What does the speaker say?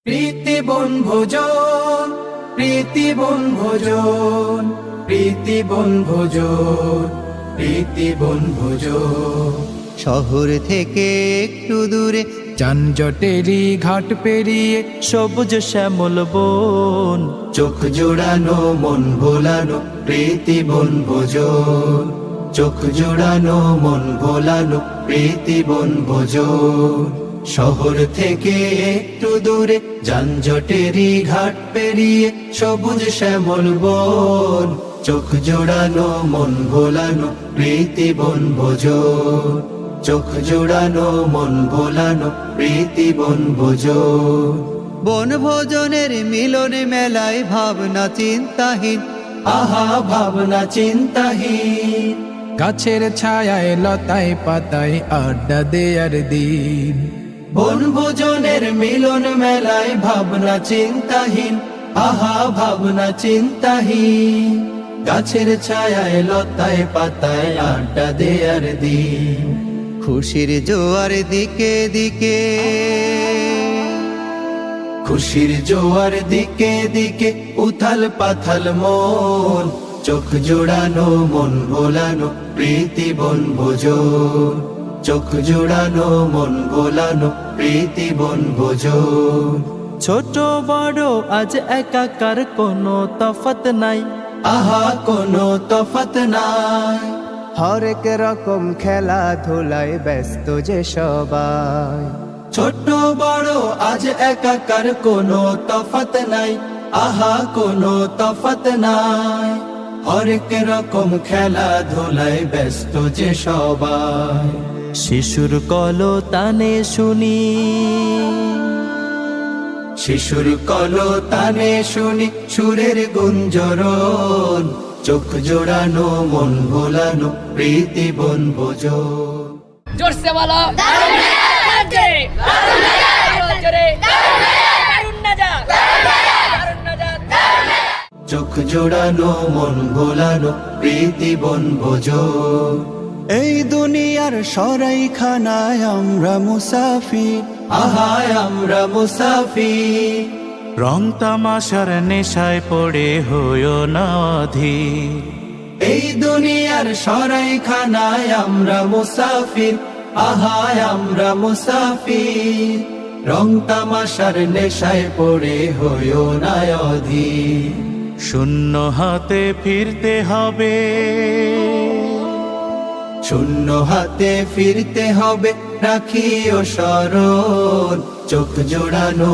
প্রীতি বনভোজন, প্রীতি বনভোজন, প্রীতি বনভোজন, প্রীতি বনভোজন। শহর থেকে একটু দূরে যানজটেরই ঘাট পেরিয়ে সবুজ শ্যামল বন, চোখ জোড়ানো মন ভোলানো প্রীতি বনভোজন, চোখ জোড়ানো মন ভোলানো প্রীতি বনভোজন। শহর থেকে একটু দূরে যানজটেরই ঘাট পেরিয়ে সবুজ শ্যামল বন, চোখ জোড়ানো মন ভোলানো প্রীতি বনভোজন, চোখ জোড়ানো মন ভোলানো প্রীতি বনভোজন। বনভোজনের মিলন মেলায় ভাবনা চিন্তাহীন, আহা ভাবনা চিন্তাহীন, গাছের ছায়ায় লতায় পাতায় আড্ডা দেয়ার দিন। বনভোজনের মিলন মেলায় ভাবনা চিন্তাহীন, আহা ভাবনা চিন্তাহীন, গাছের ছায়ায় লতায় পাতায় আড্ডা দেয়ার দিন। খুশির জোয়ার দিকে দিকে, খুশির জোয়ার দিকে দিকে উথাল পাথাল মন, চোখ জোড়ানো মন ভোলানো প্রীতি বনভোজন, চোখ জোড়ানো মন ভোলানো প্রীতি বনভোজন। ছোট বড় আজ একাকার কোনো তফাৎ নাই, আহা কোনো তফাৎ নাই, হরেক রকম খেলাধুলায় ব্যস্ত যে সবাই। ছোট বড় আজ একাকার কোনো তফাৎ নাই, আহা কোনো তফাৎ নাই, হরেক রকম খেলাধুলায় ব্যস্ত যে সবাই। শিশুর কলতানে শুনি, শিশুর কলতানে শুনি সুরের গুঞ্জরণ, চোখ জোড়ানো মন ভোলানো প্রীতি বনভোজন। জোরসে বলো দারুণ নাজার, দারুণ নাজার, জোরে দারুণ নাজার, দারুণ নাজার। চোখ জোড়ানো মন ভোলানো প্রীতি বনভোজন। এই দুনিয়ার সরাইখানায় আমরা মুসাফির, আহায় আমরা মুসাফির, রং তামাশার নেশায় পড়ে হইও না অধীর। এই দুনিয়ার সরাইখানায় আমরা মুসাফির, আহায় আমরা মুসাফির, রং তামাশার নেশায় পড়ে হইও না অধীর। শূন্য হাতে ফিরতে হবে, শূন্য হাতে ফিরতে হবে রাখিও স্মরণ, চোখ জোড়ানো